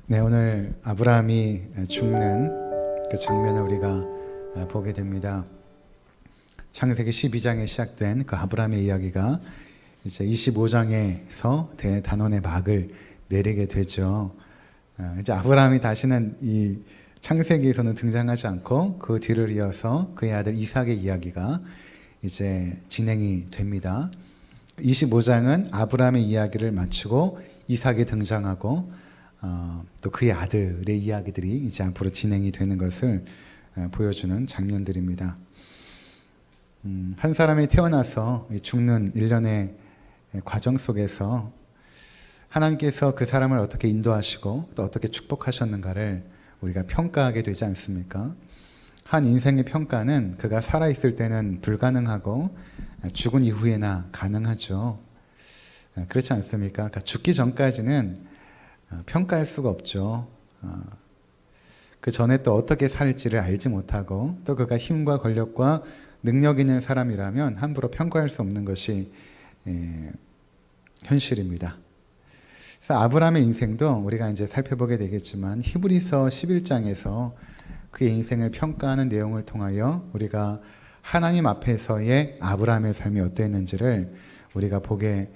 네, 오늘 아브라함이 죽는 그 장면을 우리가 보게 됩니다. 창세기 12장에 시작된 그 아브라함의 이야기가 이제 25장에서 대단원의 막을 내리게 되죠. 이제 아브라함이 다시는 이 창세기에서는 등장하지 않고 그 뒤를 이어서 그의 아들 이삭의 이야기가 이제 진행이 됩니다. 25장은 아브라함의 이야기를 마치고 이삭이 등장하고 또 그의 아들의 이야기들이 이제 앞으로 진행이 되는 것을 보여주는 장면들입니다. 한 사람이 태어나서 죽는 일련의 과정 속에서 하나님께서 그 사람을 어떻게 인도하시고 또 어떻게 축복하셨는가를 우리가 평가하게 되지 않습니까? 한 인생의 평가는 그가 살아있을 때는 불가능하고 죽은 이후에나 가능하죠. 그렇지 않습니까? 그러니까 죽기 전까지는 평가할 수가 없죠. 그 전에 또 어떻게 살지를 알지 못하고 또 그가 힘과 권력과 능력 있는 사람이라면 함부로 평가할 수 없는 것이 현실입니다. 그래서 아브라함의 인생도 우리가 이제 살펴보게 되겠지만 히브리서 11장에서 그의 인생을 평가하는 내용을 통하여 우리가 하나님 앞에서의 아브라함의 삶이 어땠는지를 우리가 보게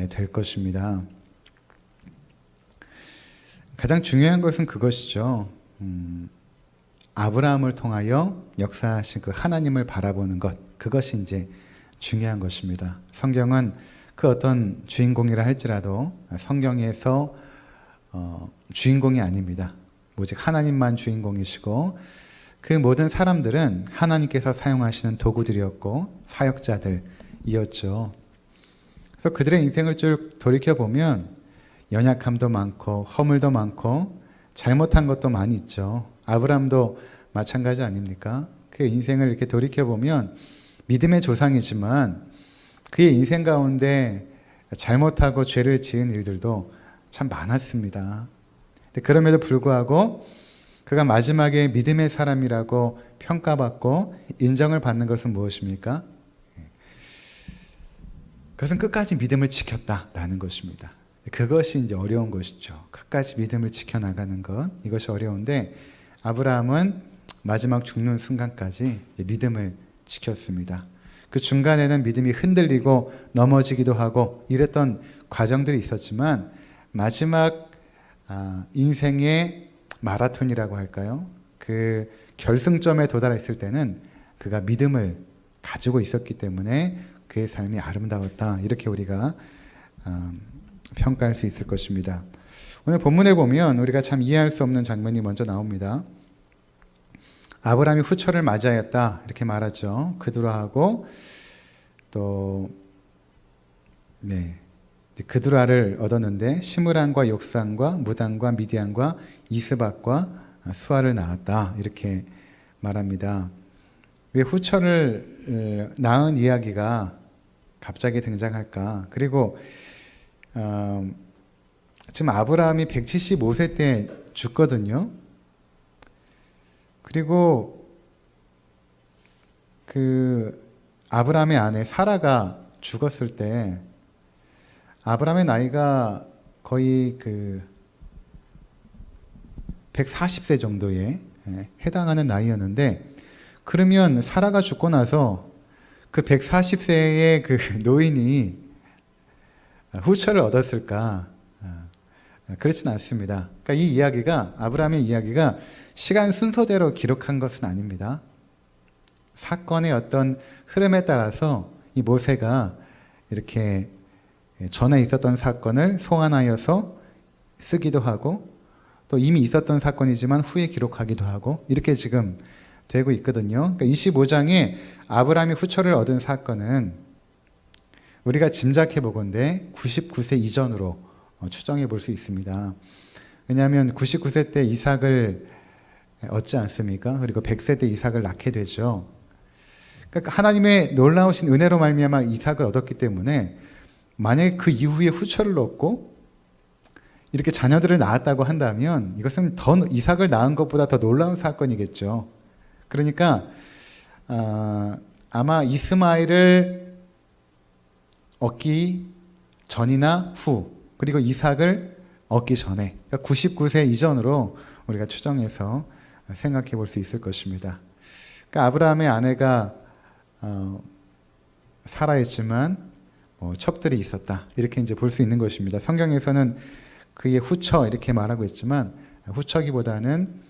될 것입니다. 가장 중요한 것은 그것이죠. 아브라함을 통하여 역사하신 그 하나님을 바라보는 것, 그것이 이제 중요한 것입니다. 성경은 그 어떤 주인공이라 할지라도 성경에서 주인공이 아닙니다. 오직 하나님만 주인공이시고 그 모든 사람들은 하나님께서 사용하시는 도구들이었고 사역자들이었죠. 그래서 그들의 인생을 쭉 돌이켜보면 연약함도 많고 허물도 많고 잘못한 것도 많이 있죠. 아브라함도 마찬가지 아닙니까? 그의 인생을 이렇게 돌이켜보면 믿음의 조상이지만 그의 인생 가운데 잘못하고 죄를 지은 일들도 참 많았습니다. 그럼에도 불구하고 그가 마지막에 믿음의 사람이라고 평가받고 인정을 받는 것은 무엇입니까? 그것은 끝까지 믿음을 지켰다라는 것입니다. 그것이 이제 어려운 것이죠. 끝까지 믿음을 지켜나가는 것, 이것이 어려운데 아브라함은 마지막 죽는 순간까지 믿음을 지켰습니다. 그 중간에는 믿음이 흔들리고 넘어지기도 하고 이랬던 과정들이 있었지만 마지막 인생의 마라톤이라고 할까요? 그 결승점에 도달했을 때는 그가 믿음을 가지고 있었기 때문에 그의 삶이 아름다웠다. 이렇게 우리가 평가할 수 있을 것입니다. 오늘 본문에 보면 우리가 참 이해할 수 없는 장면이 먼저 나옵니다. 아브라함이 후처를 맞이하였다 이렇게 말하죠. 그두라하고 또 그두라를 얻었는데 시므란과 욕산과 무단과 미디안과 이스박과 수아를 낳았다 이렇게 말합니다. 왜 후처를 낳은 이야기가 갑자기 등장할까? 그리고 지금 아브라함이 175세 때 죽거든요. 그리고 그 아브라함의 아내 사라가 죽었을 때 아브라함의 나이가 거의 그 140세 정도에 해당하는 나이였는데 그러면 사라가 죽고 나서 그 140세의 그 노인이 후처를 얻었을까? 그렇지는 않습니다. 그러니까 이 이야기가 아브라함의 이야기가 시간 순서대로 기록한 것은 아닙니다. 사건의 어떤 흐름에 따라서 이 모세가 이렇게 전에 있었던 사건을 소환하여서 쓰기도 하고 또 이미 있었던 사건이지만 후에 기록하기도 하고 이렇게 지금 되고 있거든요. 그러니까 25장에 아브라함이 후처를 얻은 사건은 우리가 짐작해 보건대 99세 이전으로 추정해 볼 수 있습니다. 왜냐하면 99세 때 이삭을 얻지 않습니까? 그리고 100세 때 이삭을 낳게 되죠. 그러니까 하나님의 놀라우신 은혜로 말미암아 이삭을 얻었기 때문에 만약에 그 이후에 후처를 얻고 이렇게 자녀들을 낳았다고 한다면 이것은 더 이삭을 낳은 것보다 더 놀라운 사건이겠죠. 그러니까 아마 이스마엘을 얻기 전이나 후 그리고 이삭을 얻기 전에, 그러니까 99세 이전으로 우리가 추정해서 생각해 볼 수 있을 것입니다. 그러니까 아브라함의 아내가 살아있지만 첩들이 있었다, 이렇게 이제 볼 수 있는 것입니다. 성경에서는 그의 후처 이렇게 말하고 있지만 후처기보다는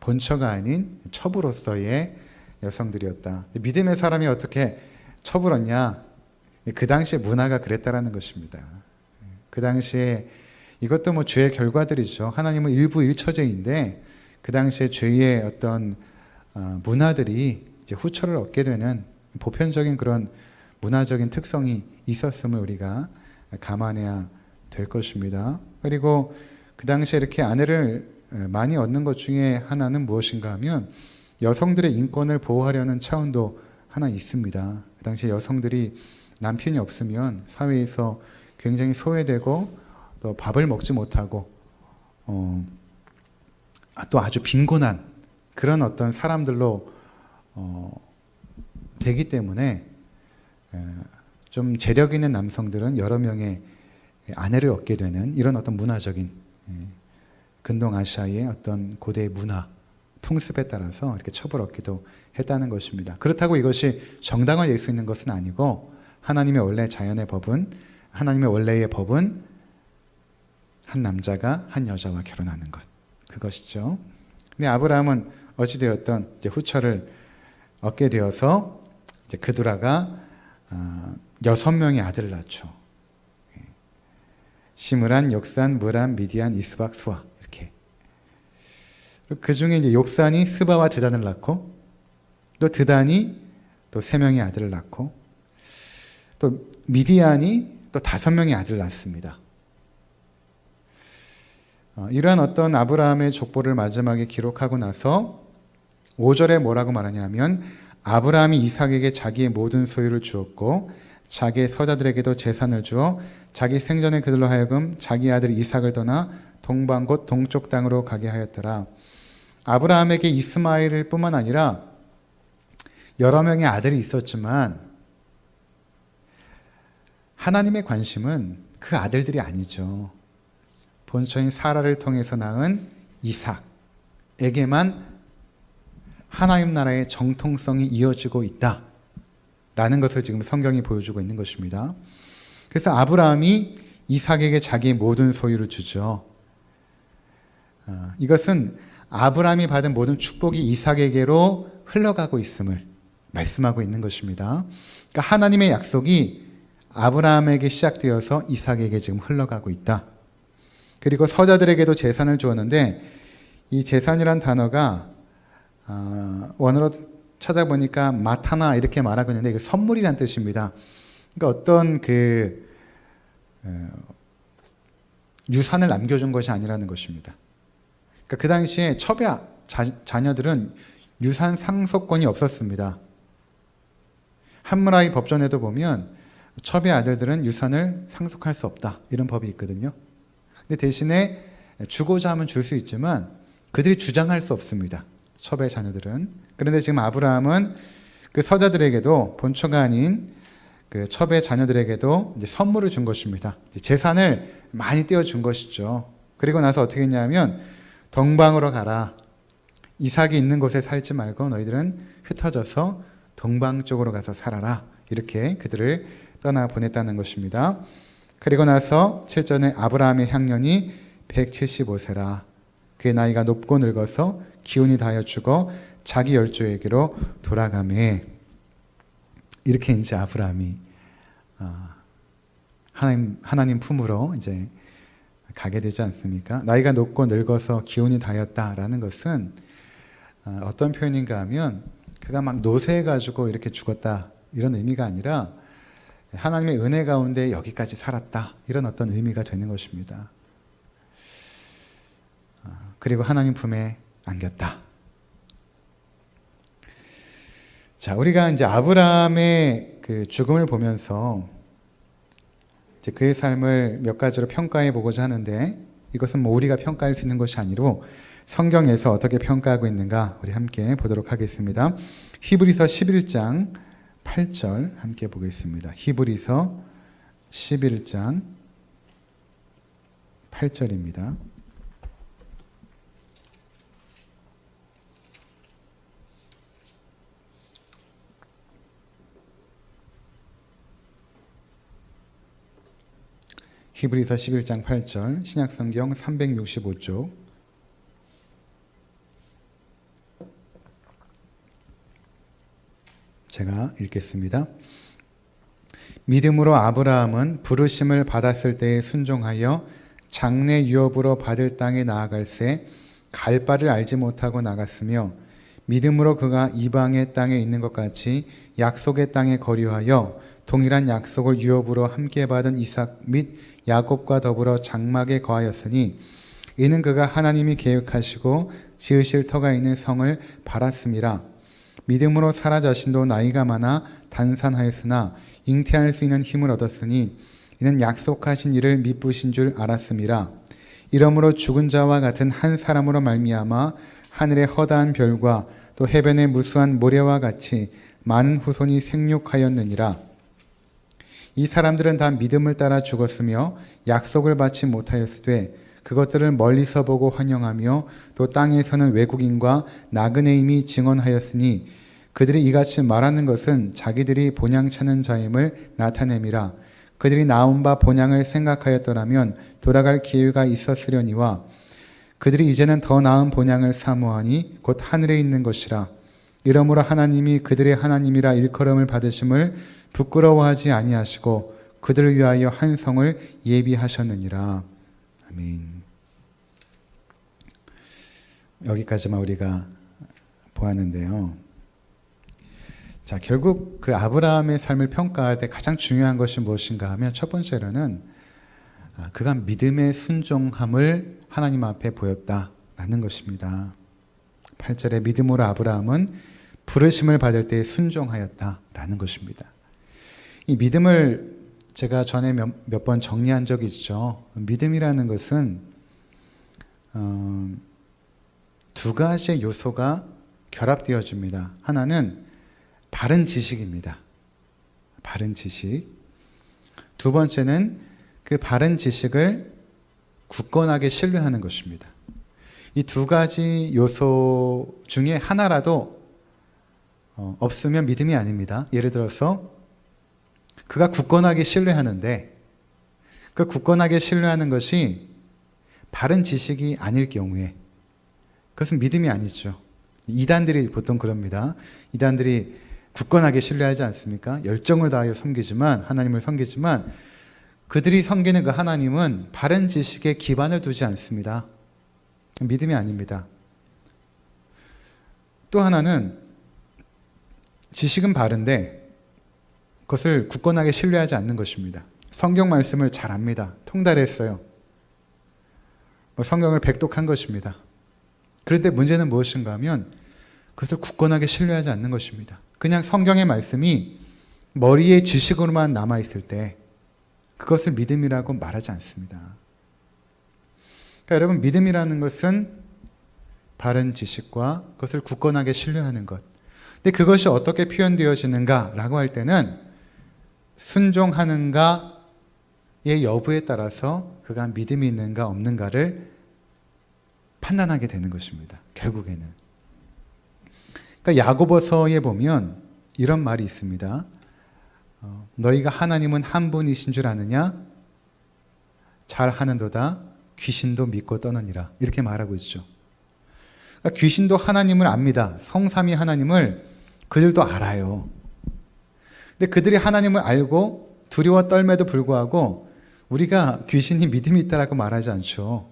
본처가 아닌 첩으로서의 여성들이었다. 믿음의 사람이 어떻게 첩을 얻냐? 그 당시의 문화가 그랬다라는 것입니다. 그 당시에 이것도 죄의 결과들이죠. 하나님은 일부 일처제인데 그 당시에 죄의 어떤 문화들이 이제 후처를 얻게 되는 보편적인 그런 문화적인 특성이 있었음을 우리가 감안해야 될 것입니다. 그리고 그 당시에 이렇게 아내를 많이 얻는 것 중에 하나는 무엇인가 하면 여성들의 인권을 보호하려는 차원도 하나 있습니다. 그 당시에 여성들이 남편이 없으면 사회에서 굉장히 소외되고 또 밥을 먹지 못하고 또 아주 빈곤한 그런 어떤 사람들로 되기 때문에 좀 재력 있는 남성들은 여러 명의 아내를 얻게 되는 이런 어떤 문화적인 근동아시아의 어떤 고대의 문화, 풍습에 따라서 이렇게 첩을 얻기도 했다는 것입니다. 그렇다고 이것이 정당을 낼 수 있는 것은 아니고 하나님의 원래 자연의 법은, 하나님의 원래의 법은 한 남자가 한 여자와 결혼하는 것, 그것이죠. 근데 아브라함은 어찌되었던 이제 후처를 얻게 되어서 이제 그두라가 6명의 아들을 낳죠. 시므란, 욕산, 무람, 미디안, 이스박, 수아, 이렇게. 그 중에 이제 욕산이 스바와 드단을 낳고, 또 드단이 또 3명의 아들을 낳고, 또 미디안이 또 5명의 아들을 낳습니다. 이러한 어떤 아브라함의 족보를 마지막에 기록하고 나서 5절에 뭐라고 말하냐면 아브라함이 이삭에게 자기의 모든 소유를 주었고 자기의 서자들에게도 재산을 주어 자기 생전에 그들로 하여금 자기 아들 이삭을 떠나 동방 곧 동쪽 땅으로 가게 하였더라. 아브라함에게 이스마엘을 뿐만 아니라 여러 명의 아들이 있었지만 하나님의 관심은 그 아들들이 아니죠. 본처인 사라를 통해서 낳은 이삭에게만 하나님 나라의 정통성이 이어지고 있다라는 것을 지금 성경이 보여주고 있는 것입니다. 그래서 아브라함이 이삭에게 자기의 모든 소유를 주죠. 이것은 아브라함이 받은 모든 축복이 이삭에게로 흘러가고 있음을 말씀하고 있는 것입니다. 그러니까 하나님의 약속이 아브라함에게 시작되어서 이삭에게 지금 흘러가고 있다. 그리고 서자들에게도 재산을 주었는데 이 재산이란 단어가 원어로 찾아보니까 마타나 이렇게 말하고 있는데 이게 선물이란 뜻입니다. 그러니까 어떤 유산을 남겨준 것이 아니라는 것입니다. 그러니까 그 당시에 첩의 자녀들은 유산 상속권이 없었습니다. 함무라이 법전에도 보면 첩의 아들들은 유산을 상속할 수 없다, 이런 법이 있거든요. 근데 대신에 주고자 하면 줄 수 있지만 그들이 주장할 수 없습니다. 첩의 자녀들은. 그런데 지금 아브라함은 그 서자들에게도 본처가 아닌 그 첩의 자녀들에게도 이제 선물을 준 것입니다. 재산을 많이 떼어준 것이죠. 그리고 나서 어떻게 했냐면 동방으로 가라. 이삭이 있는 곳에 살지 말고 너희들은 흩어져서 동방 쪽으로 가서 살아라. 이렇게 그들을 떠나 보냈다는 것입니다. 그리고 나서 7절에 아브라함의 향년이 175세라. 그의 나이가 높고 늙어서 기운이 다하여 죽어 자기 열조에게로 돌아가매. 이렇게 이제 아브라함이 하나님 품으로 이제 가게 되지 않습니까? 나이가 높고 늙어서 기운이 다였다라는 것은 어떤 표현인가 하면 그가 막 노쇠해가지고 이렇게 죽었다, 이런 의미가 아니라 하나님의 은혜 가운데 여기까지 살았다, 이런 어떤 의미가 되는 것입니다. 그리고 하나님 품에 안겼다. 자, 우리가 이제 아브라함의 그 죽음을 보면서 이제 그의 삶을 몇 가지로 평가해 보고자 하는데, 이것은 뭐 우리가 평가할 수 있는 것이 아니고 성경에서 어떻게 평가하고 있는가 우리 함께 보도록 하겠습니다. 히브리서 11장 8절 함께 보겠습니다. 히브리서 11장 8절입니다. 히브리서 11장 8절, 신약성경 365쪽. 제가 읽겠습니다. 믿음으로 아브라함은 부르심을 받았을 때에 순종하여 장래 유업으로 받을 땅에 나아갈새 갈 바를 알지 못하고 나갔으며, 믿음으로 그가 이방의 땅에 있는 것 같이 약속의 땅에 거류하여 동일한 약속을 유업으로 함께 받은 이삭 및 야곱과 더불어 장막에 거하였으니, 이는 그가 하나님이 계획하시고 지으실 터가 있는 성을 바랐음이라. 믿음으로 사라 자신도 나이가 많아 단산하였으나 잉태할 수 있는 힘을 얻었으니, 이는 약속하신 이를 미쁘신 줄 알았음이라. 이러므로 죽은 자와 같은 한 사람으로 말미암아 하늘의 허다한 별과 또 해변의 무수한 모래와 같이 많은 후손이 생육하였느니라. 이 사람들은 다 믿음을 따라 죽었으며 약속을 받지 못하였으되 그것들을 멀리서 보고 환영하며 또 땅에서는 외국인과 나그네임이 증언하였으니, 그들이 이같이 말하는 것은 자기들이 본향 찾는 자임을 나타냄이라. 그들이 나온 바 본향을 생각하였더라면 돌아갈 기회가 있었으려니와, 그들이 이제는 더 나은 본향을 사모하니 곧 하늘에 있는 것이라. 이러므로 하나님이 그들의 하나님이라 일컬음을 받으심을 부끄러워하지 아니하시고 그들을 위하여 한 성을 예비하셨느니라. 아멘. 여기까지만 우리가 보았는데요. 자, 결국 그 아브라함의 삶을 평가할 때 가장 중요한 것이 무엇인가 하면, 첫 번째로는 그가 믿음의 순종함을 하나님 앞에 보였다라는 것입니다. 8절에 믿음으로 아브라함은 부르심을 받을 때 순종하였다라는 것입니다. 이 믿음을 제가 전에 몇 번 정리한 적이 있죠. 믿음이라는 것은 두 가지의 요소가 결합되어집니다. 하나는 바른 지식입니다. 바른 지식. 두 번째는 그 바른 지식을 굳건하게 신뢰하는 것입니다. 이 두 가지 요소 중에 하나라도 없으면 믿음이 아닙니다. 예를 들어서 그가 굳건하게 신뢰하는데, 그 굳건하게 신뢰하는 것이 바른 지식이 아닐 경우에 그것은 믿음이 아니죠. 이단들이 보통 그럽니다. 이단들이 굳건하게 신뢰하지 않습니까? 열정을 다하여 섬기지만, 하나님을 섬기지만 그들이 섬기는 그 하나님은 바른 지식에 기반을 두지 않습니다. 믿음이 아닙니다. 또 하나는 지식은 바른데 그것을 굳건하게 신뢰하지 않는 것입니다. 성경 말씀을 잘 압니다. 통달했어요. 성경을 백독한 것입니다. 그런데 문제는 무엇인가 하면 그것을 굳건하게 신뢰하지 않는 것입니다. 그냥 성경의 말씀이 머리의 지식으로만 남아있을 때 그것을 믿음이라고 말하지 않습니다. 그러니까 여러분, 믿음이라는 것은 바른 지식과 그것을 굳건하게 신뢰하는 것. 근데 그것이 어떻게 표현되어지는가라고 할 때는 순종하는가의 여부에 따라서 그가 믿음이 있는가 없는가를 판단하게 되는 것입니다. 결국에는. 그러니까 야고보서에 보면 이런 말이 있습니다. 너희가 하나님은 한 분이신 줄 아느냐? 잘 하는도다. 귀신도 믿고 떠느니라. 이렇게 말하고 있죠. 그러니까 귀신도 하나님을 압니다. 성삼위 하나님을 그들도 알아요. 근데 그들이 하나님을 알고 두려워 떨매도 불구하고 우리가 귀신이 믿음이 있다라고 말하지 않죠.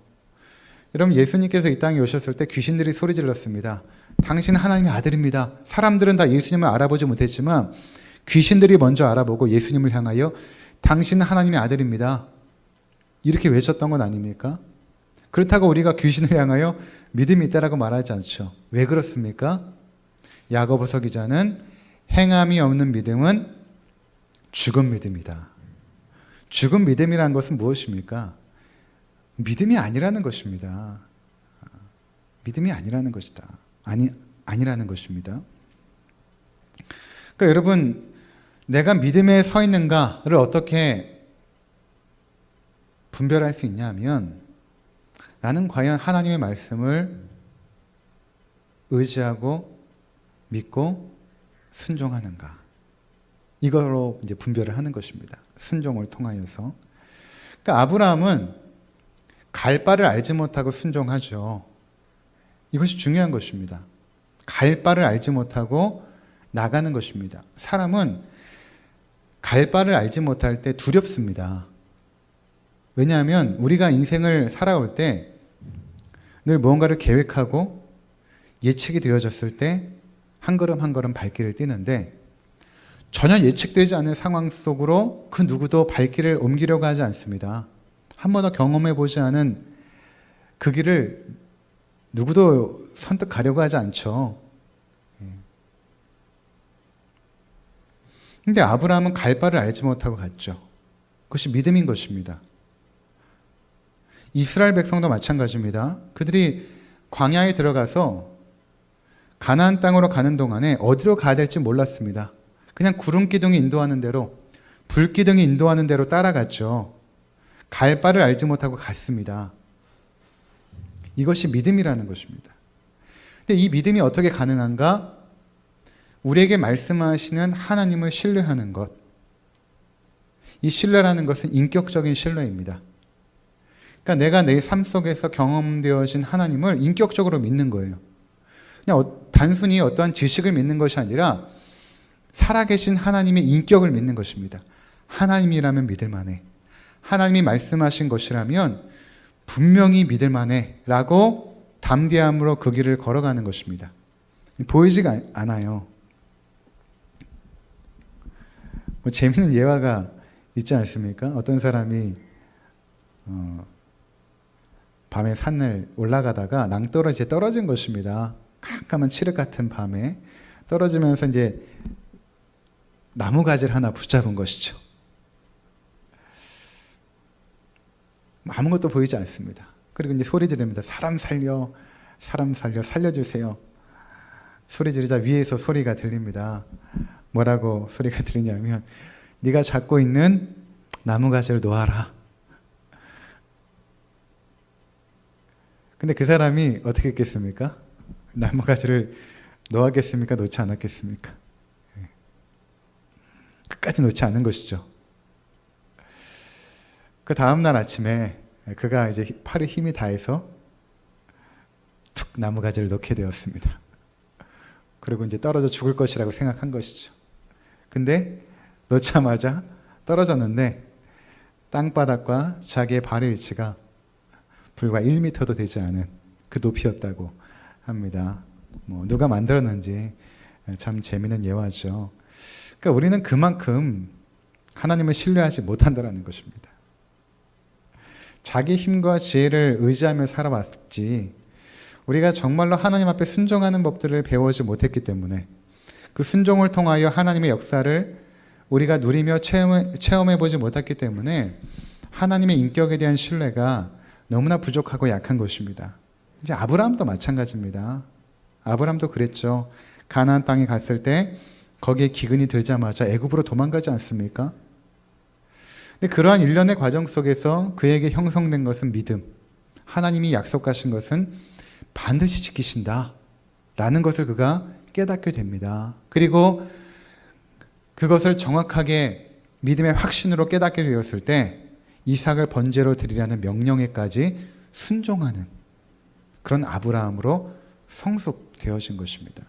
여러분, 예수님께서 이 땅에 오셨을 때 귀신들이 소리 질렀습니다. 당신은 하나님의 아들입니다. 사람들은 다 예수님을 알아보지 못했지만 귀신들이 먼저 알아보고 예수님을 향하여 당신은 하나님의 아들입니다. 이렇게 외쳤던 건 아닙니까? 그렇다고 우리가 귀신을 향하여 믿음이 있다라고 말하지 않죠. 왜 그렇습니까? 야고보서 기자는 행함이 없는 믿음은 죽은 믿음이다. 죽은 믿음이라는 것은 무엇입니까? 믿음이 아니라는 것입니다. 믿음이 아니라는 것이다. 아니라는 것입니다. 그러니까 여러분, 내가 믿음에 서 있는가를 어떻게 분별할 수 있냐 하면 나는 과연 하나님의 말씀을 의지하고 믿고 순종하는가? 이거로 이제 분별을 하는 것입니다. 순종을 통하여서. 그러니까 아브라함은 갈 바를 알지 못하고 순종하죠. 이것이 중요한 것입니다. 갈 바를 알지 못하고 나가는 것입니다. 사람은 갈 바를 알지 못할 때 두렵습니다. 왜냐하면 우리가 인생을 살아올 때 늘 무언가를 계획하고 예측이 되어졌을 때 한 걸음 한 걸음 발길을 뛰는데 전혀 예측되지 않은 상황 속으로 그 누구도 발길을 옮기려고 하지 않습니다. 한 번도 경험해 보지 않은 그 길을 누구도 선뜻 가려고 하지 않죠. 근데 아브라함은 갈 바를 알지 못하고 갔죠. 그것이 믿음인 것입니다. 이스라엘 백성도 마찬가지입니다. 그들이 광야에 들어가서 가나안 땅으로 가는 동안에 어디로 가야 될지 몰랐습니다. 그냥 구름 기둥이 인도하는 대로, 불 기둥이 인도하는 대로 따라갔죠. 갈 바를 알지 못하고 갔습니다. 이것이 믿음이라는 것입니다. 근데 이 믿음이 어떻게 가능한가? 우리에게 말씀하시는 하나님을 신뢰하는 것. 이 신뢰라는 것은 인격적인 신뢰입니다. 그러니까 내가 내 삶 속에서 경험되어진 하나님을 인격적으로 믿는 거예요. 그냥 단순히 어떠한 지식을 믿는 것이 아니라 살아계신 하나님의 인격을 믿는 것입니다. 하나님이라면 믿을만해. 하나님이 말씀하신 것이라면 분명히 믿을만해 라고 담대함으로 그 길을 걸어가는 것입니다. 보이지가 않아요. 뭐 재미있는 예화가 있지 않습니까? 어떤 사람이 밤에 산을 올라가다가 낭떠러지에 떨어진 것입니다. 깜깜한 칠흑 같은 밤에 떨어지면서 이제 나무가지를 하나 붙잡은 것이죠. 아무것도 보이지 않습니다. 그리고 이제 소리 지릅니다. 사람 살려, 사람 살려, 살려주세요. 소리 지르자 위에서 소리가 들립니다. 뭐라고 소리가 들리냐면 네가 잡고 있는 나무가지를 놓아라. 근데 그 사람이 어떻게 했겠습니까? 나무가지를 놓았겠습니까? 놓지 않았겠습니까? 끝까지 놓지 않은 것이죠. 그 다음날 아침에 그가 이제 팔에 힘이 다해서 툭 나무가지를 놓게 되었습니다. 그리고 이제 떨어져 죽을 것이라고 생각한 것이죠. 근데 놓자마자 떨어졌는데 땅바닥과 자기의 발의 위치가 불과 1m도 되지 않은 그 높이였다고 합니다. 뭐 누가 만들었는지 참 재미있는 예화죠. 그러니까 우리는 그만큼 하나님을 신뢰하지 못한다는 것입니다. 자기 힘과 지혜를 의지하며 살아왔지 우리가 정말로 하나님 앞에 순종하는 법들을 배우지 못했기 때문에 그 순종을 통하여 하나님의 역사를 우리가 누리며 체험해보지 못했기 때문에 하나님의 인격에 대한 신뢰가 너무나 부족하고 약한 것입니다. 이제 아브라함도 마찬가지입니다. 아브라함도 그랬죠. 가나안 땅에 갔을 때 거기에 기근이 들자마자 애굽으로 도망가지 않습니까? 근데 그러한 일련의 과정 속에서 그에게 형성된 것은 믿음. 하나님이 약속하신 것은 반드시 지키신다 라는 것을 그가 깨닫게 됩니다. 그리고 그것을 정확하게 믿음의 확신으로 깨닫게 되었을 때 이삭을 번제로 드리라는 명령에까지 순종하는 그런 아브라함으로 성숙되어진 것입니다.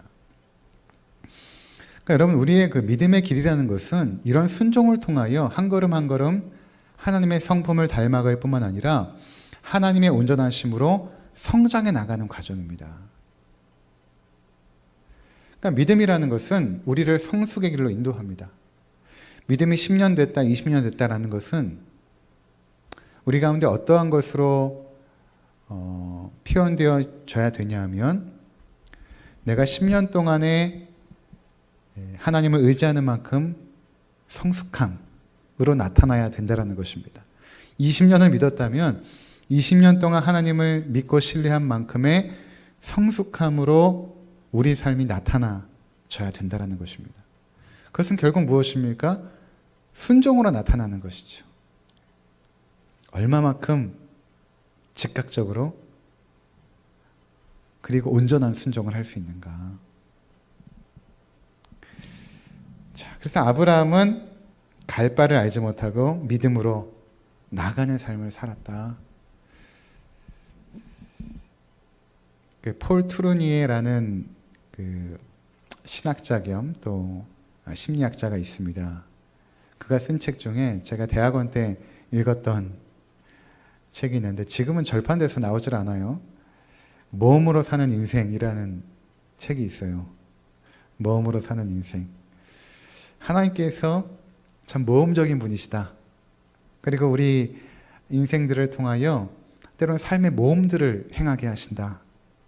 그러니까 여러분 우리의 그 믿음의 길이라는 것은 이런 순종을 통하여 한 걸음 한 걸음 하나님의 성품을 닮아갈 뿐만 아니라 하나님의 온전하심으로 성장해 나가는 과정입니다. 그러니까 믿음이라는 것은 우리를 성숙의 길로 인도합니다. 믿음이 10년 됐다, 20년 됐다라는 것은 우리 가운데 어떠한 것으로 표현되어져야 되냐면 내가 10년 동안에 하나님을 의지하는 만큼 성숙함으로 나타나야 된다는 것입니다. 20년을 믿었다면 20년 동안 하나님을 믿고 신뢰한 만큼의 성숙함으로 우리 삶이 나타나져야 된다는 것입니다. 그것은 결국 무엇입니까? 순종으로 나타나는 것이죠. 얼마만큼 즉각적으로 그리고 온전한 순종을 할 수 있는가? 자, 그래서 아브라함은 갈 바를 알지 못하고 믿음으로 나가는 삶을 살았다. 폴 투르니에라는 신학자 겸 또 심리학자가 있습니다. 그가 쓴 책 중에 제가 대학원 때 읽었던 책이 있는데 지금은 절판돼서 나오질 않아요. 모험으로 사는 인생이라는 책이 있어요. 모험으로 사는 인생. 하나님께서 참 모험적인 분이시다. 그리고 우리 인생들을 통하여 때로는 삶의 모험들을 행하게 하신다.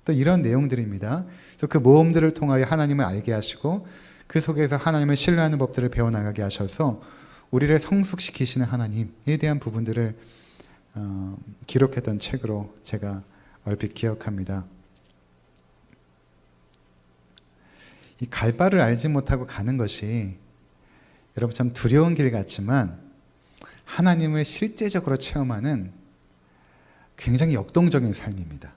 또 이런 내용들입니다. 또 그 모험들을 통하여 하나님을 알게 하시고 그 속에서 하나님을 신뢰하는 법들을 배워나가게 하셔서 우리를 성숙시키시는 하나님에 대한 부분들을 기록했던 책으로 제가 얼핏 기억합니다. 이 갈 바를 알지 못하고 가는 것이 여러분 참 두려운 길 같지만 하나님을 실제적으로 체험하는 굉장히 역동적인 삶입니다.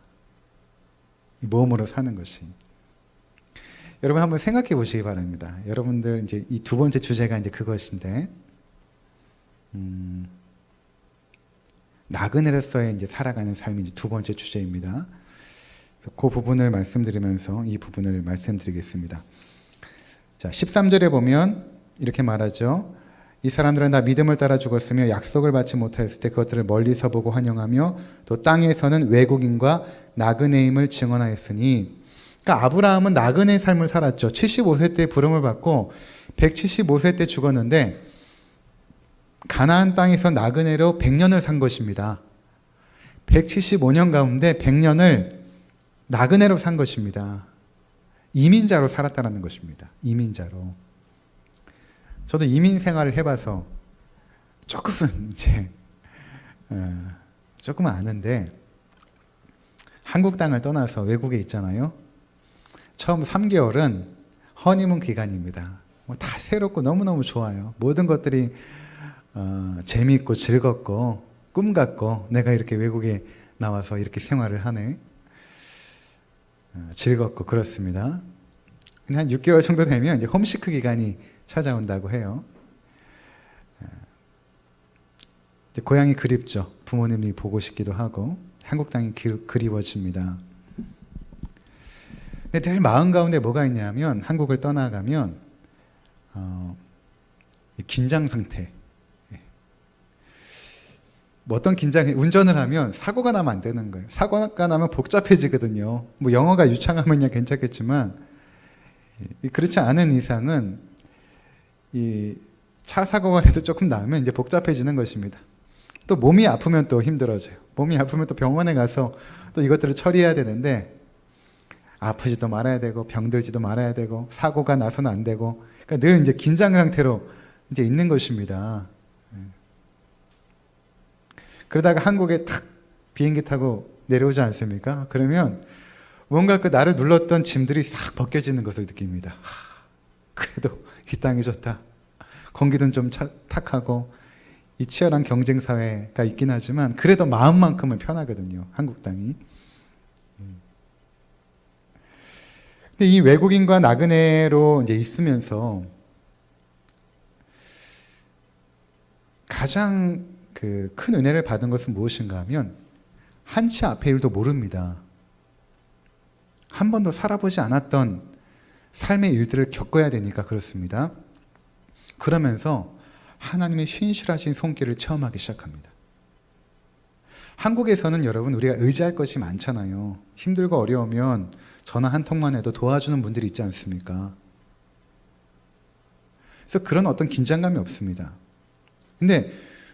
이 모험으로 사는 것이. 여러분 한번 생각해 보시기 바랍니다. 여러분들 이제 이 두 번째 주제가 이제 그것인데, 나그네로서의 이제 살아가는 삶이 이제 두 번째 주제입니다. 그 부분을 말씀드리면서 이 부분을 말씀드리겠습니다. 자, 13절에 보면 이렇게 말하죠. 이 사람들은 다 믿음을 따라 죽었으며 약속을 받지 못하였을 때 그것들을 멀리서 보고 환영하며 또 땅에서는 외국인과 나그네임을 증언하였으니, 그러니까 아브라함은 나그네의 삶을 살았죠. 75세 때 부름을 받고 175세 때 죽었는데 가나안 땅에서 나그네로 100년을 산 것입니다. 175년 가운데 100년을 나그네로 산 것입니다. 이민자로 살았다는 것입니다. 이민자로. 저도 이민 생활을 해봐서 조금은 이제 조금은 아는데, 한국 땅을 떠나서 외국에 있잖아요. 처음 3개월은 허니문 기간입니다. 다 새롭고 너무너무 좋아요. 모든 것들이 재미있고 즐겁고 꿈 같고, 내가 이렇게 외국에 나와서 이렇게 생활을 하네. 즐겁고 그렇습니다. 근데 한 6개월 정도 되면 이제 홈시크 기간이 찾아온다고 해요. 이제 고향이 그립죠. 부모님이 보고 싶기도 하고 한국 땅이 그리워집니다. 근데 늘 마음 가운데 뭐가 있냐면, 한국을 떠나가면 긴장 상태. 뭐 어떤 긴장이, 운전을 하면 사고가 나면 안 되는 거예요. 사고가 나면 복잡해지거든요. 뭐 영어가 유창하면야 괜찮겠지만 그렇지 않은 이상은 이 차 사고가 나도 조금 나면 이제 복잡해지는 것입니다. 또 몸이 아프면 또 힘들어져요. 몸이 아프면 또 병원에 가서 또 이것들을 처리해야 되는데, 아프지도 말아야 되고 병들지도 말아야 되고 사고가 나서는 안 되고, 그러니까 늘 이제 긴장 상태로 이제 있는 것입니다. 그러다가 한국에 탁 비행기 타고 내려오지 않습니까? 그러면 뭔가 그 나를 눌렀던 짐들이 싹 벗겨지는 것을 느낍니다. 그래도 이 땅이 좋다. 공기는 좀 탁하고 이 치열한 경쟁 사회가 있긴 하지만 그래도 마음만큼은 편하거든요. 한국 땅이. 근데 이 외국인과 나그네로 이제 있으면서 가장 큰 은혜를 받은 것은 무엇인가 하면, 한치 앞의 일도 모릅니다. 한 번도 살아보지 않았던 삶의 일들을 겪어야 되니까 그렇습니다. 그러면서 하나님의 신실하신 손길을 체험하기 시작합니다. 한국에서는 여러분 우리가 의지할 것이 많잖아요. 힘들고 어려우면 전화 한 통만 해도 도와주는 분들이 있지 않습니까? 그래서 그런 어떤 긴장감이 없습니다. 근데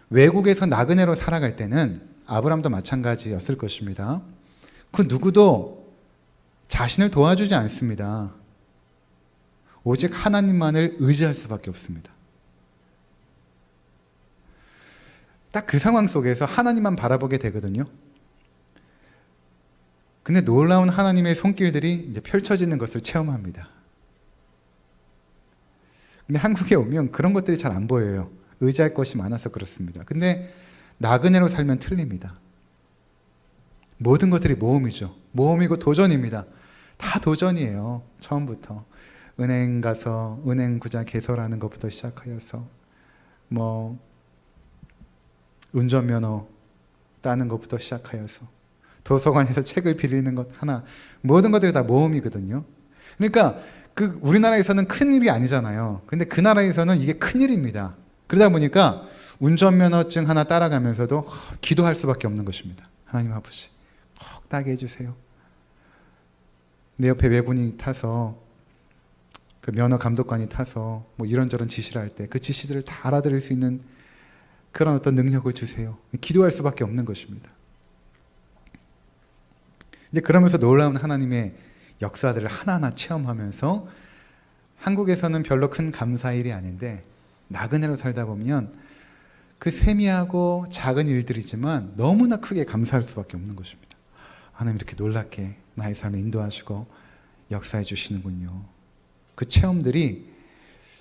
외국에서 나그네로 살아갈 때는 아브람도 마찬가지였을 것입니다. 그 누구도 자신을 도와주지 않습니다. 오직 하나님만을 의지할 수밖에 없습니다. 딱 그 상황 속에서 하나님만 바라보게 되거든요. 근데 놀라운 하나님의 손길들이 이제 펼쳐지는 것을 체험합니다. 근데 한국에 오면 그런 것들이 잘 안 보여요. 의지할 것이 많아서 그렇습니다. 근데 나그네로 살면 틀립니다. 모든 것들이 모험이죠. 모험이고 도전입니다. 다 도전이에요. 처음부터. 은행 가서 은행 구자 개설하는 것부터 시작하여서 뭐 운전면허 따는 것부터 시작하여서 도서관에서 책을 빌리는 것 하나, 모든 것들이 다 모험이거든요. 그러니까 우리나라에서는 큰 일이 아니잖아요. 근데 그 나라에서는 이게 큰 일입니다. 그러다 보니까 운전면허증 하나 따라가면서도 기도할 수밖에 없는 것입니다. 하나님 아버지, 꼭 따게 해주세요. 내 옆에 외국인이 타서, 그 면허 감독관이 타서 뭐 이런저런 지시를 할 때 그 지시들을 다 알아들을 수 있는 그런 어떤 능력을 주세요. 기도할 수밖에 없는 것입니다. 이제 그러면서 놀라운 하나님의 역사들을 하나하나 체험하면서, 한국에서는 별로 큰 감사일이 아닌데 나그네로 살다 보면 그 세미하고 작은 일들이지만 너무나 크게 감사할 수밖에 없는 것입니다. 하나님 이렇게 놀랍게 나의 삶을 인도하시고 역사해 주시는군요. 그 체험들이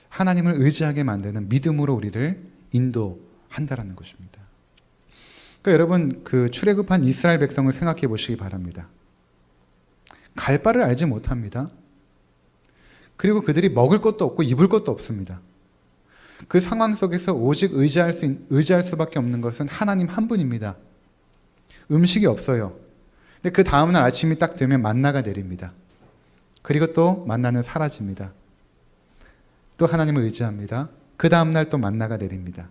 하나님을 의지하게 만드는 믿음으로 우리를 인도한다라는 것입니다. 그러니까 여러분, 그 출애굽한 이스라엘 백성을 생각해 보시기 바랍니다. 갈 바를 알지 못합니다. 그리고 그들이 먹을 것도 없고 입을 것도 없습니다. 그 상황 속에서 오직 의지할 수밖에 없는 것은 하나님 한 분입니다. 음식이 없어요. 근데 그 다음날 아침이 딱 되면 만나가 내립니다. 그리고 또 만나는 사라집니다. 또 하나님을 의지합니다. 그 다음날 또 만나가 내립니다.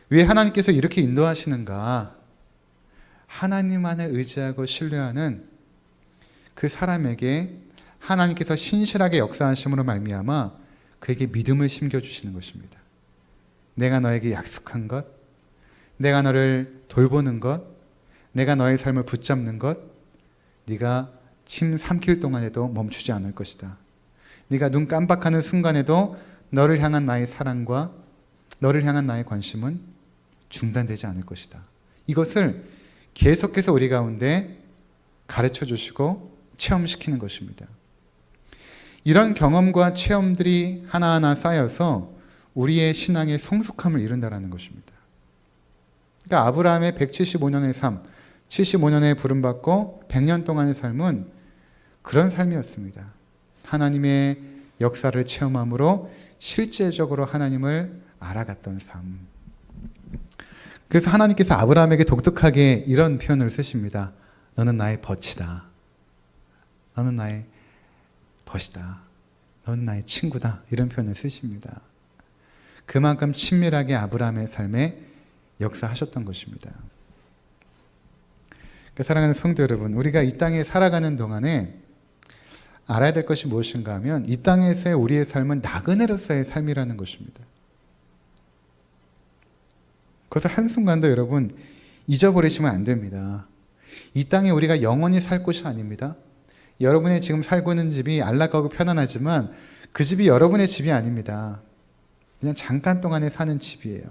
왜 하나님께서 이렇게 인도하시는가? 하나님만을 의지하고 신뢰하는 그 사람에게 하나님께서 신실하게 역사하심으로 말미암아 그에게 믿음을 심겨주시는 것입니다. 내가 너에게 약속한 것, 내가 너를 돌보는 것, 내가 너의 삶을 붙잡는 것, 네가 침 삼킬 동안에도 멈추지 않을 것이다. 네가 눈 깜빡하는 순간에도 너를 향한 나의 사랑과 너를 향한 나의 관심은 중단되지 않을 것이다. 이것을 계속해서 우리 가운데 가르쳐 주시고 체험시키는 것입니다. 이런 경험과 체험들이 하나하나 쌓여서 우리의 신앙의 성숙함을 이룬다는 것입니다. 그러니까 아브라함의 175년의 삶, 75년의 부름받고 100년 동안의 삶은 그런 삶이었습니다. 하나님의 역사를 체험함으로 실제적으로 하나님을 알아갔던 삶. 그래서 하나님께서 아브라함에게 독특하게 이런 표현을 쓰십니다. 너는 나의 벗이다. 너는 나의 벗이다. 너는 나의 친구다. 이런 표현을 쓰십니다. 그만큼 친밀하게 아브라함의 삶에 역사하셨던 것입니다. 그러니까 사랑하는 성도 여러분, 우리가 이 땅에 살아가는 동안에 알아야 될 것이 무엇인가 하면 이 땅에서의 우리의 삶은 나그네로서의 삶이라는 것입니다. 그것을 한순간도 여러분 잊어버리시면 안 됩니다. 이 땅에 우리가 영원히 살 곳이 아닙니다. 여러분의 지금 살고 있는 집이 안락하고 편안하지만 그 집이 여러분의 집이 아닙니다. 그냥 잠깐 동안에 사는 집이에요.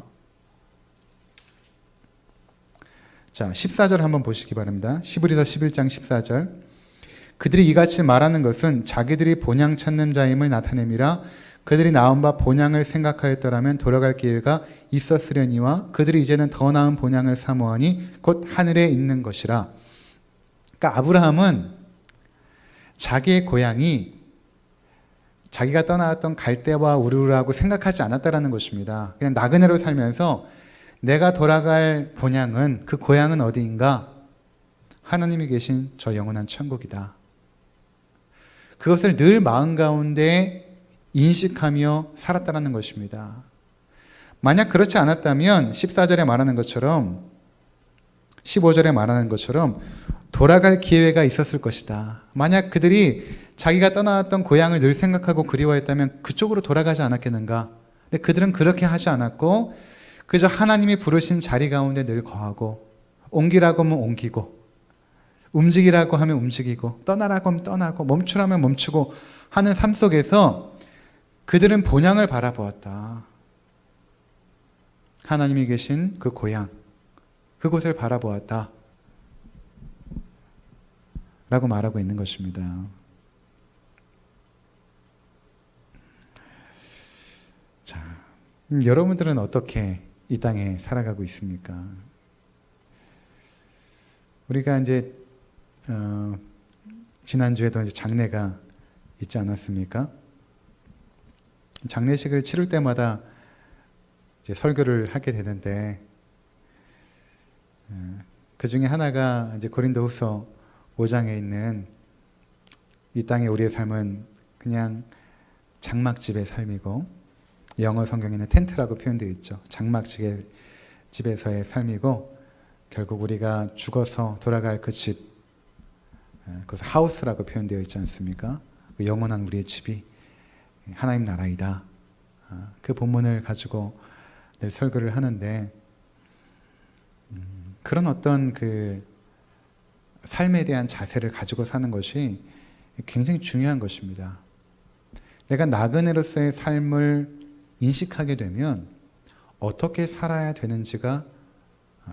자, 14절 한번 보시기 바랍니다. 히브리서 11장 14절. 그들이 이같이 말하는 것은 자기들이 본향 찾는 자임을 나타냄이라. 그들이 나온 바 본향을 생각하였더라면 돌아갈 기회가 있었으려니와 그들이 이제는 더 나은 본향을 사모하니 곧 하늘에 있는 것이라. 그러니까 아브라함은 자기의 고향이 자기가 떠나왔던 갈대와 우르라고 생각하지 않았다라는 것입니다. 그냥 나그네로 살면서 내가 돌아갈 본향은, 그 고향은 어디인가? 하나님이 계신 저 영원한 천국이다. 그것을 늘 마음 가운데 인식하며 살았다는 것입니다. 만약 그렇지 않았다면 14절에 말하는 것처럼, 15절에 말하는 것처럼 돌아갈 기회가 있었을 것이다. 만약 그들이 자기가 떠나왔던 고향을 늘 생각하고 그리워했다면 그쪽으로 돌아가지 않았겠는가? 근데 그들은 그렇게 하지 않았고 그저 하나님이 부르신 자리 가운데 늘 거하고, 옮기라고 하면 옮기고, 움직이라고 하면 움직이고, 떠나라고 하면 떠나고, 멈추라면 멈추고 하는 삶 속에서 그들은 본향을 바라보았다. 하나님이 계신 그 고향, 그곳을 바라보았다 라고 말하고 있는 것입니다. 자, 여러분들은 어떻게 이 땅에 살아가고 있습니까? 우리가 이제 지난주에도 이제 장례가 있지 않았습니까? 장례식을 치를 때마다 이제 설교를 하게 되는데 그 중에 하나가 이제 고린도후서 5장에 있는 이 땅에 우리의 삶은 그냥 장막집의 삶이고, 영어 성경에는 텐트라고 표현되어 있죠. 장막집에서의 삶이고, 결국 우리가 죽어서 돌아갈 그 집, 그것을 하우스라고 표현되어 있지 않습니까? 그 영원한 우리의 집이 하나님 나라이다. 그 본문을 가지고 늘 설교를 하는데, 그런 어떤 그 삶에 대한 자세를 가지고 사는 것이 굉장히 중요한 것입니다. 내가 나그네로서의 삶을 인식하게 되면 어떻게 살아야 되는지가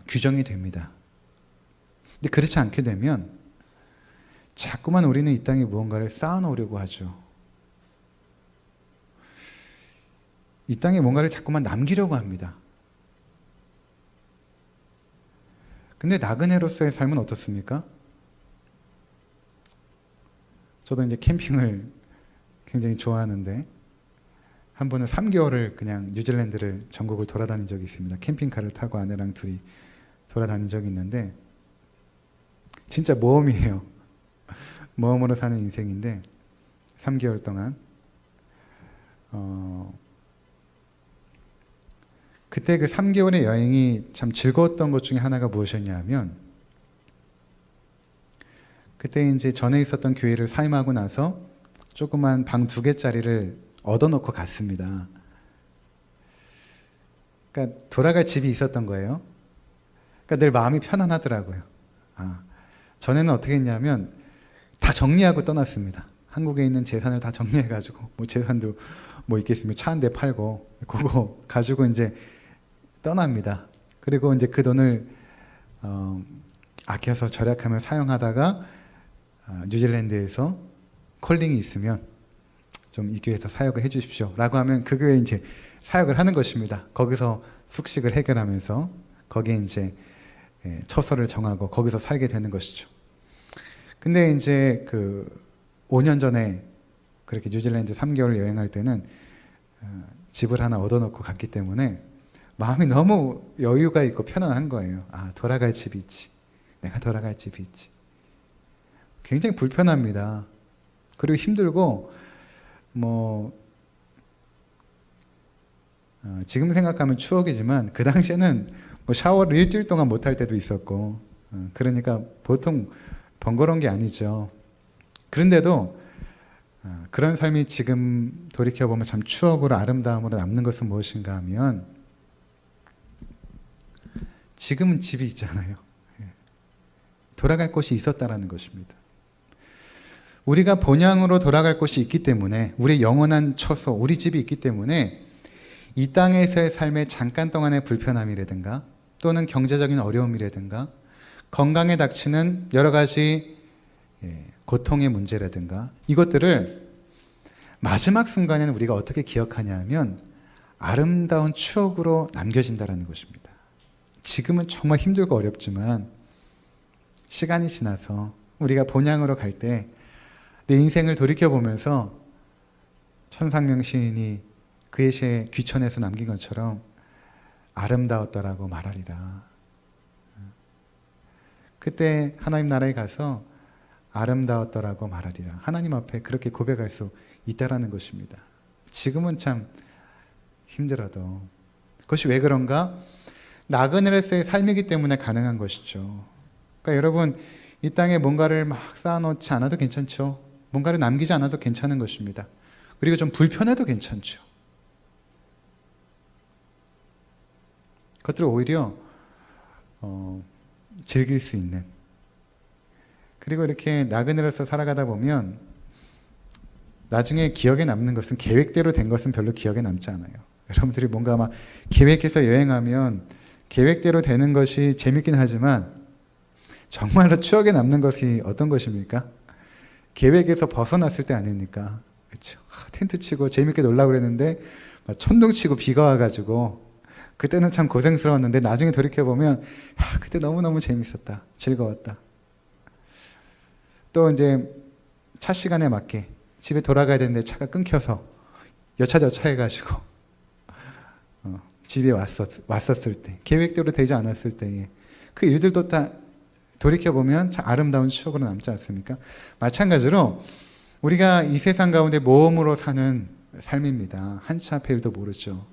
규정이 됩니다. 근데 그렇지 않게 되면 자꾸만 우리는 이 땅에 무언가를 쌓아놓으려고 하죠. 이 땅에 뭔가를 자꾸만 남기려고 합니다. 근데 나그네로서의 삶은 어떻습니까? 저도 이제 캠핑을 굉장히 좋아하는데, 한 번은 3개월을 그냥 뉴질랜드를 전국을 돌아다닌 적이 있습니다. 캠핑카를 타고 아내랑 둘이 돌아다닌 적이 있는데, 진짜 모험이에요. 모험으로 사는 인생인데 3개월 동안 그때 그 3개월의 여행이 참 즐거웠던 것 중에 하나가 무엇이었냐면, 그때 이제 전에 있었던 교회를 사임하고 나서 조그만 방 2개짜리를 얻어놓고 갔습니다. 그러니까 돌아갈 집이 있었던 거예요. 그러니까 늘 마음이 편안하더라고요. 전에는 어떻게 했냐면 다 정리하고 떠났습니다. 한국에 있는 재산을 다 정리해가지고, 뭐 재산도 뭐 있겠으면 차 한 대 팔고 그거 가지고 이제 떠납니다. 그리고 이제 그 돈을 아껴서 절약하며 사용하다가 뉴질랜드에서 콜링이 있으면 좀 이 교회에서 사역을 해주십시오 라고 하면 그 교회에 이제 사역을 하는 것입니다. 거기서 숙식을 해결하면서 거기에 이제 처소를 정하고 거기서 살게 되는 것이죠. 근데 이제 그 5년 전에 그렇게 뉴질랜드 3개월 여행할 때는 집을 하나 얻어놓고 갔기 때문에 마음이 너무 여유가 있고 편안한 거예요. 돌아갈 집이 있지. 내가 돌아갈 집이 있지. 굉장히 불편합니다. 그리고 힘들고, 지금 생각하면 추억이지만 그 당시에는 뭐 샤워를 일주일 동안 못할 때도 있었고, 그러니까 보통 번거로운 게 아니죠. 그런데도 그런 삶이 지금 돌이켜보면 참 추억으로 아름다움으로 남는 것은 무엇인가 하면, 지금은 집이 있잖아요. 돌아갈 곳이 있었다라는 것입니다. 우리가 본향으로 돌아갈 곳이 있기 때문에, 우리의 영원한 처소, 우리 집이 있기 때문에 이 땅에서의 삶의 잠깐 동안의 불편함이라든가 또는 경제적인 어려움이라든가 건강에 닥치는 여러 가지 고통의 문제라든가 이것들을 마지막 순간에는 우리가 어떻게 기억하냐 하면 아름다운 추억으로 남겨진다는 것입니다. 지금은 정말 힘들고 어렵지만 시간이 지나서 우리가 본향으로 갈 때 내 인생을 돌이켜보면서 천상명 시인이 그의 시에 귀천에서 남긴 것처럼 아름다웠더라고 말하리라. 그때 하나님 나라에 가서 아름다웠더라고 말하리라. 하나님 앞에 그렇게 고백할 수 있다라는 것입니다. 지금은 참 힘들어도. 그것이 왜 그런가? 나그네로서의 삶이기 때문에 가능한 것이죠. 그러니까 여러분, 이 땅에 뭔가를 막 쌓아놓지 않아도 괜찮죠. 뭔가를 남기지 않아도 괜찮은 것입니다. 그리고 좀 불편해도 괜찮죠. 그것들을 오히려 즐길 수 있는. 그리고 이렇게 나그네로서 살아가다 보면 나중에 기억에 남는 것은, 계획대로 된 것은 별로 기억에 남지 않아요. 여러분들이 뭔가 막 계획해서 여행하면 계획대로 되는 것이 재밌긴 하지만 정말로 추억에 남는 것이 어떤 것입니까? 계획에서 벗어났을 때 아닙니까? 그렇죠. 텐트 치고 재밌게 놀라고 그랬는데 천둥 치고 비가 와가지고 그때는 참 고생스러웠는데 나중에 돌이켜보면 그때 너무너무 재밌었다. 즐거웠다. 또 이제 차 시간에 맞게 집에 돌아가야 되는데 차가 끊겨서 여차저차 해가지고 집에 왔었을 때, 계획대로 되지 않았을 때에 그 일들도 다 돌이켜보면 참 아름다운 추억으로 남지 않습니까? 마찬가지로 우리가 이 세상 가운데 모험으로 사는 삶입니다. 한치 앞의 일도 모르죠.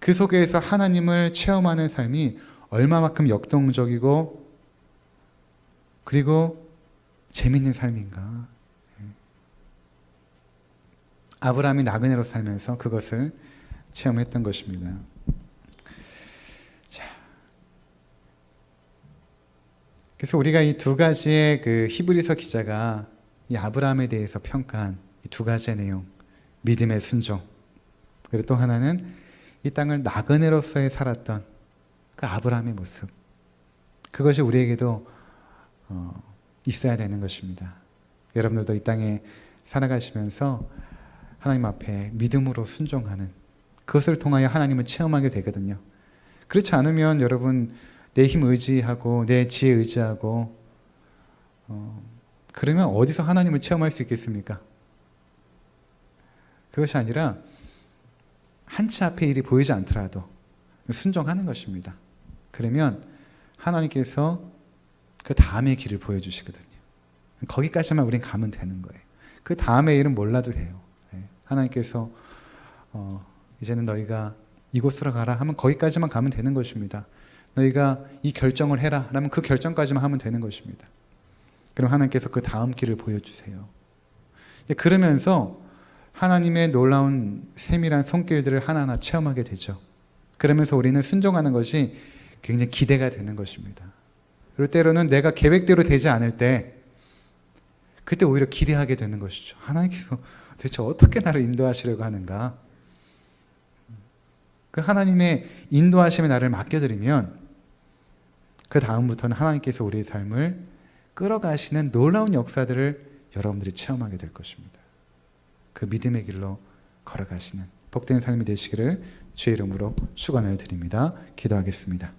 그 속에서 하나님을 체험하는 삶이 얼마만큼 역동적이고 그리고 재밌는 삶인가. 아브라함이 나그네로 살면서 그것을 체험했던 것입니다. 자, 그래서 우리가 이 두 가지의 그 히브리서 기자가 이 아브라함에 대해서 평가한 이 두 가지의 내용, 믿음의 순종, 그리고 또 하나는 이 땅을 나그네로서의 살았던 그 아브라함의 모습, 그것이 우리에게도 있어야 되는 것입니다. 여러분들도 이 땅에 살아가시면서 하나님 앞에 믿음으로 순종하는, 그것을 통하여 하나님을 체험하게 되거든요. 그렇지 않으면 여러분 내 힘 의지하고 내 지혜 의지하고 그러면 어디서 하나님을 체험할 수 있겠습니까? 그것이 아니라 한치 앞의 일이 보이지 않더라도 순종하는 것입니다. 그러면 하나님께서 그 다음의 길을 보여주시거든요. 거기까지만 우린 가면 되는 거예요. 그 다음의 일은 몰라도 돼요. 하나님께서 이제는 너희가 이곳으로 가라 하면 거기까지만 가면 되는 것입니다. 너희가 이 결정을 해라 라면 그 결정까지만 하면 되는 것입니다. 그럼 하나님께서 그 다음 길을 보여주세요. 그러면서 하나님의 놀라운 세밀한 손길들을 하나하나 체험하게 되죠. 그러면서 우리는 순종하는 것이 굉장히 기대가 되는 것입니다. 그리고 때로는 내가 계획대로 되지 않을 때 그때 오히려 기대하게 되는 것이죠. 하나님께서 대체 어떻게 나를 인도하시려고 하는가? 그 하나님의 인도하심에 나를 맡겨드리면 그 다음부터는 하나님께서 우리의 삶을 끌어가시는 놀라운 역사들을 여러분들이 체험하게 될 것입니다. 그 믿음의 길로 걸어가시는 복된 삶이 되시기를 주의 이름으로 축원을 드립니다. 기도하겠습니다.